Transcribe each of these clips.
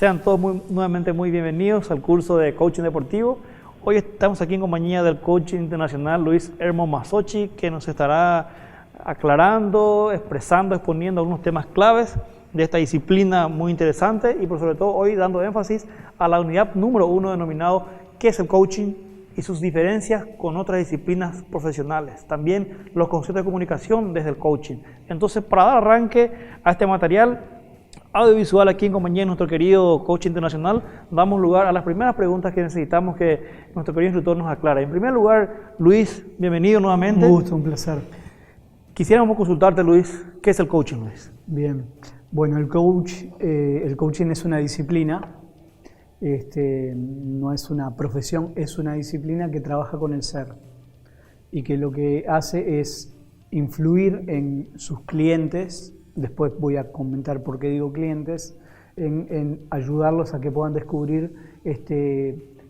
Sean todos nuevamente muy bienvenidos al curso de Coaching Deportivo. Hoy estamos aquí en compañía del coach internacional Luis Hermo Masochi, que nos estará aclarando, expresando, exponiendo algunos temas claves de esta disciplina muy interesante y por sobre todo hoy dando énfasis a la unidad número 1 denominado ¿qué es el coaching? Y sus diferencias con otras disciplinas profesionales. También los conceptos de comunicación desde el coaching. Entonces, para dar arranque a este material audiovisual aquí en compañía de nuestro querido coach internacional, damos lugar a las primeras preguntas que necesitamos que nuestro querido instructor nos aclare. En primer lugar, Luis, bienvenido nuevamente. Un gusto, un placer. Quisiéramos consultarte, Luis, ¿qué es el coaching, Luis? Bien, bueno, el coaching es una disciplina, no es una profesión, es una disciplina que trabaja con el ser y que lo que hace es influir en sus clientes. Después voy a comentar por qué digo clientes, en ayudarlos a que puedan descubrir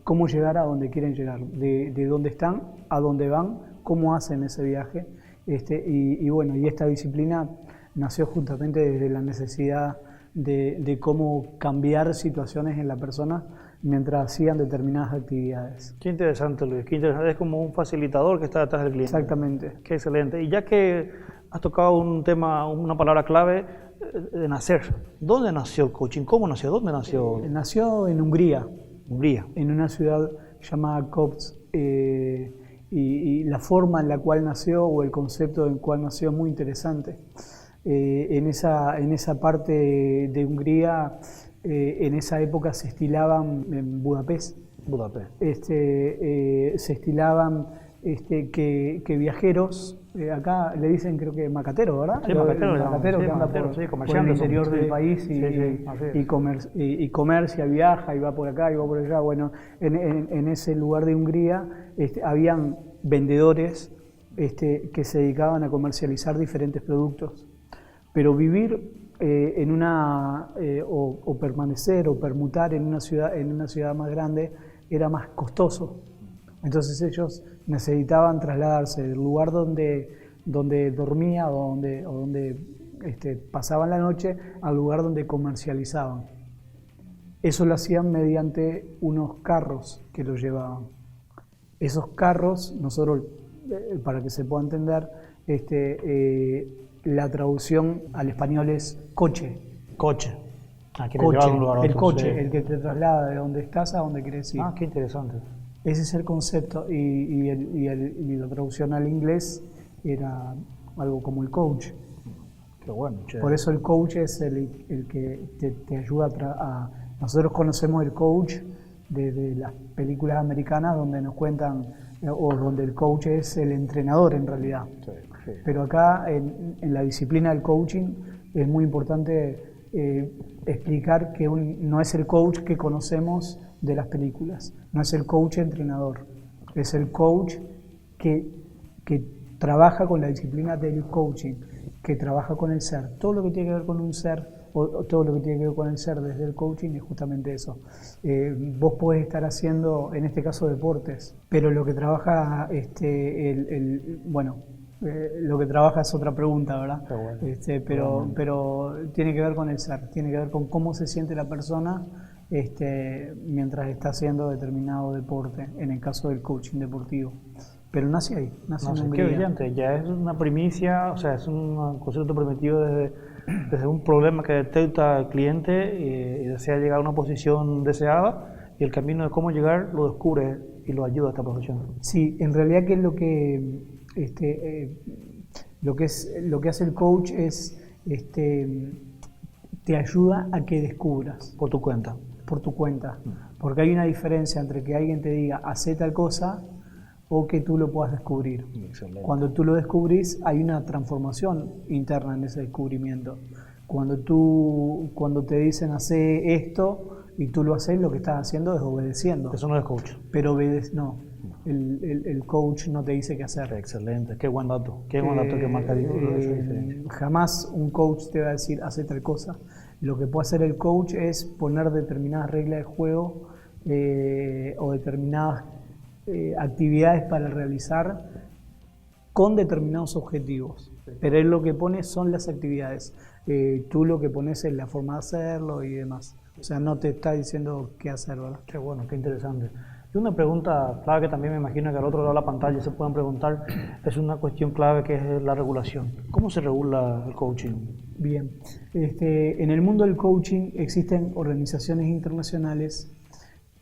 cómo llegar a donde quieren llegar, de dónde están, a dónde van, cómo hacen ese viaje. Y esta disciplina nació justamente desde la necesidad de cómo cambiar situaciones en la persona mientras hacían determinadas actividades. Qué interesante, Luis, qué interesante. Es como un facilitador que está detrás del cliente. Exactamente. Qué excelente. Y ya que has tocado un tema, una palabra clave de nacer. ¿Dónde nació el coaching? ¿Cómo nació? ¿Dónde nació? Nació en Hungría. Hungría. En una ciudad llamada Kops. Y la forma en la cual nació, o el concepto en el cual nació, es muy interesante. En esa parte de Hungría, en esa época se estilaban en Budapest. Se estilaban que viajeros, acá le dicen creo que macatero, ¿verdad? Sí, macatero, que anda por el interior del país y comercia, viaja y va por acá y va por allá. Bueno, en ese lugar de Hungría habían vendedores que se dedicaban a comercializar diferentes productos. Pero vivir o permanecer o permutar en una ciudad más grande era más costoso. Entonces ellos necesitaban trasladarse del lugar donde dormía o donde pasaban la noche al lugar donde comercializaban. Eso lo hacían mediante unos carros que los llevaban. Esos carros, nosotros, para que se pueda entender, la traducción al español es coche. Coche. El coche, el que te traslada de donde estás a donde quieres ir. Ah, qué interesante. Ese es el concepto y la traducción al inglés era algo como el coach. Qué bueno. Chévere. Por eso el coach es el que te ayuda a... Nosotros conocemos el coach desde las películas americanas donde nos cuentan, o donde el coach es el entrenador en realidad. Sí. Pero acá en la disciplina del coaching es muy importante explicar que no es el coach que conocemos de las películas, no es el coach entrenador, es el coach que trabaja con la disciplina del coaching, que trabaja con el ser. Todo lo que tiene que ver con un ser, o todo lo que tiene que ver con el ser desde el coaching es justamente eso. Vos podés estar haciendo, en este caso, deportes, pero lo que trabaja lo que trabaja es otra pregunta, ¿verdad? Bueno. Pero tiene que ver con el ser, tiene que ver con cómo se siente la persona mientras está haciendo determinado deporte, en el caso del coaching deportivo. Pero nace ahí, nace en Hungría. Qué brillante, ya es una primicia, o sea, es un concepto permitido desde un problema que detecta el cliente y desea llegar a una posición deseada, y el camino de cómo llegar lo descubre y lo ayuda a esta profesión. Sí, en realidad que es lo que hace el coach es te ayuda a que descubras. Por tu cuenta. Porque hay una diferencia entre que alguien te diga hace tal cosa o que tú lo puedas descubrir. Excelente. Cuando tú lo descubrís hay una transformación interna en ese descubrimiento. Cuando te dicen hace esto y tú lo haces, lo que estás haciendo es obedeciendo. Eso no es coach. Pero no. El coach no te dice qué hacer. Excelente, qué buen dato que marca esa diferencia. Jamás un coach te va a decir hace tal cosa. Lo que puede hacer el coach es poner determinadas reglas de juego o determinadas actividades para realizar con determinados objetivos. Pero él lo que pone son las actividades. Tú lo que pones es la forma de hacerlo y demás. O sea, no te está diciendo qué hacer, ¿verdad? Qué bueno, qué interesante. Y una pregunta clave que también me imagino que al otro lado de la pantalla se pueden preguntar es una cuestión clave que es la regulación. ¿Cómo se regula el coaching? Bien. En el mundo del coaching existen organizaciones internacionales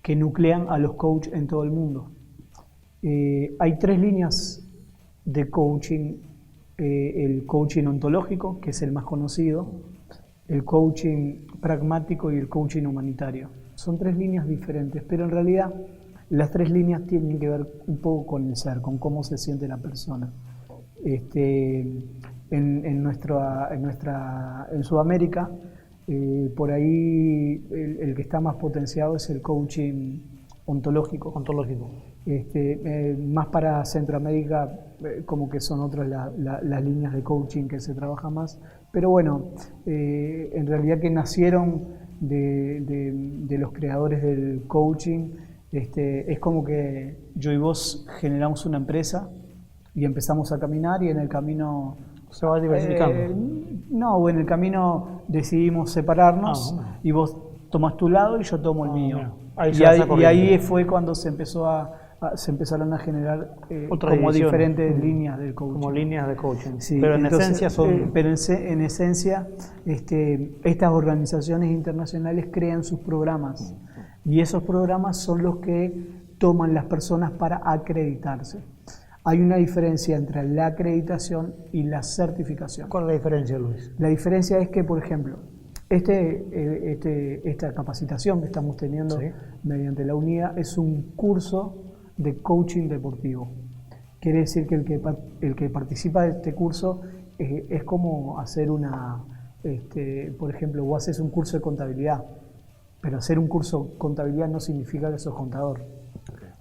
que nuclean a los coaches en todo el mundo. Hay 3 líneas de coaching. El coaching ontológico, que es el más conocido, el coaching pragmático y el coaching humanitario. Son 3 líneas diferentes, pero en realidad las 3 líneas tienen que ver un poco con el ser, con cómo se siente la persona. En Sudamérica, por ahí el que está más potenciado es el coaching ontológico. Más para Centroamérica, como que son otras las líneas de coaching que se trabaja más. Pero bueno, en realidad que nacieron de los creadores del coaching, es como que yo y vos generamos una empresa y empezamos a caminar y en el camino... ¿Se va diversificando? No, en el camino decidimos separarnos y vos tomás tu lado y yo tomo el mío. Y ahí fue cuando se empezaron a generar como diferentes líneas del coaching. Como líneas de coaching. Sí, pero en esencia son... pero en esencia, estas organizaciones internacionales crean sus programas y esos programas son los que toman las personas para acreditarse. Hay una diferencia entre la acreditación y la certificación. ¿Cuál es la diferencia, Luis? La diferencia es que, por ejemplo, esta capacitación que estamos teniendo mediante la unidad es un curso de coaching deportivo. Quiere decir que el que participa de este curso es como hacer por ejemplo, vos haces un curso de contabilidad, pero hacer un curso de contabilidad no significa que sos contador.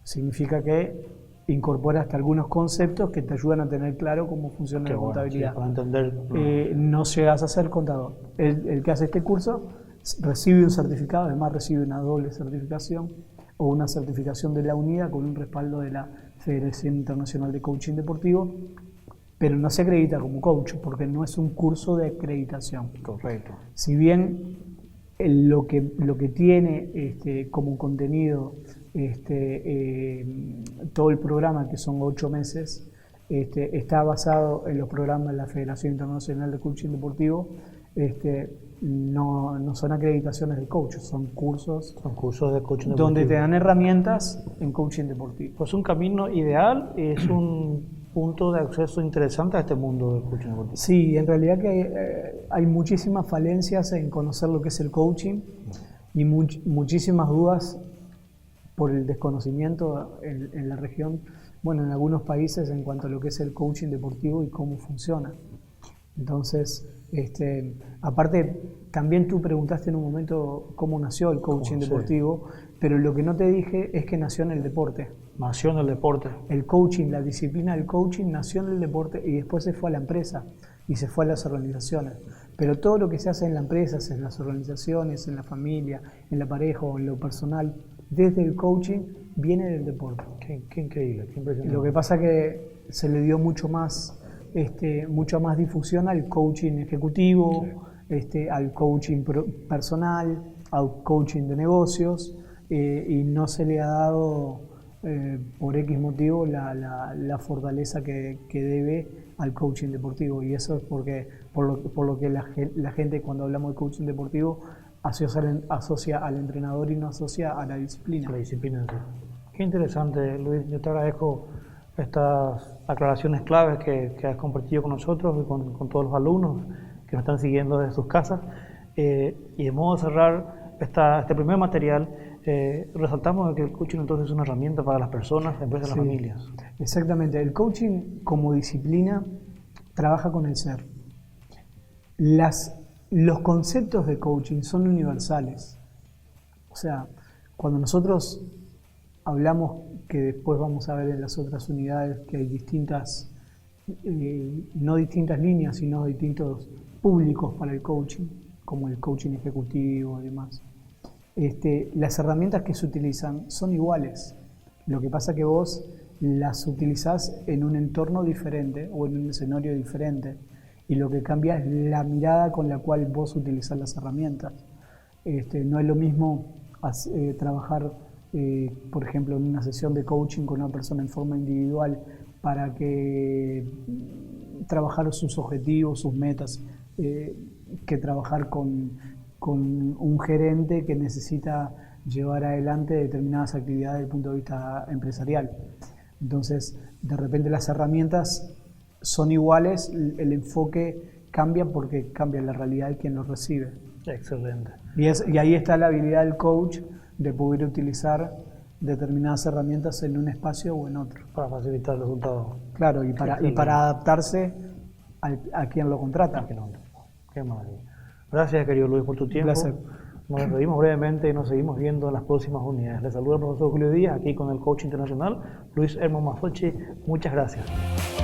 Significa que incorporaste algunos conceptos que te ayudan a tener claro cómo funciona la contabilidad. Sí, para entender. No llegas a ser contador. El que hace este curso recibe un certificado, además recibe una doble certificación o una certificación de la unidad con un respaldo de la Federación Internacional de Coaching Deportivo, pero no se acredita como coach porque no es un curso de acreditación. Correcto. Si bien lo que tiene como contenido todo el programa, que son 8 meses, está basado en los programas de la Federación Internacional de Coaching Deportivo. No son acreditaciones de coach, son cursos de coaching deportivo, donde te dan herramientas en coaching deportivo. Pues un camino ideal, es un punto de acceso interesante a este mundo del coaching deportivo. Sí, en realidad que hay muchísimas falencias en conocer lo que es el coaching y muchísimas dudas por el desconocimiento en la región, bueno, en algunos países en cuanto a lo que es el coaching deportivo y cómo funciona. Entonces, aparte, también tú preguntaste en un momento cómo nació el coaching deportivo, pero lo que no te dije es que nació en el deporte. Nació en el deporte. El coaching, la disciplina del coaching nació en el deporte y después se fue a la empresa y se fue a las organizaciones. Pero todo lo que se hace en la empresa, en las organizaciones, en la familia, en la pareja o en lo personal, desde el coaching viene del deporte. Qué increíble, qué impresionante. Lo que pasa es que se le dio mucha más difusión al coaching ejecutivo, al coaching personal, al coaching de negocios, y no se le ha dado por X motivo la fortaleza que debe al coaching deportivo. Y eso es por lo que la gente, cuando hablamos de coaching deportivo, asocia al entrenador y no asocia a la disciplina. La disciplina, sí. Qué interesante, Luis. Yo te agradezco estas aclaraciones claves que has compartido con nosotros y con todos los alumnos que nos están siguiendo desde sus casas. Y de modo de cerrar este primer material, resaltamos que el coaching entonces es una herramienta para las personas, las empresas y las familias. Exactamente. El coaching como disciplina trabaja con el ser. Los conceptos de coaching son universales. O sea, cuando nosotros hablamos, que después vamos a ver en las otras unidades, que hay distintas, no distintas líneas, sino distintos públicos para el coaching, como el coaching ejecutivo y demás. Las herramientas que se utilizan son iguales. Lo que pasa es que vos las utilizás en un entorno diferente o en un escenario diferente. Y lo que cambia es la mirada con la cual vos utilizás las herramientas. No es lo mismo trabajar, por ejemplo, en una sesión de coaching con una persona en forma individual para que trabajar sus objetivos, sus metas, que trabajar con un gerente que necesita llevar adelante determinadas actividades desde el punto de vista empresarial. Entonces, de repente las herramientas son iguales, el enfoque cambia porque cambia la realidad de quien lo recibe. Excelente. Y ahí está la habilidad del coach de poder utilizar determinadas herramientas en un espacio o en otro. Para facilitar el resultado. Claro, y para adaptarse a quien lo contrata. Qué maravilla. Gracias, querido Luis, por tu tiempo. Un placer. Nos despedimos brevemente y nos seguimos viendo en las próximas unidades. Les saluda el profesor Julio Díaz, aquí con el coach internacional Luis Hermo Masochi. Muchas gracias.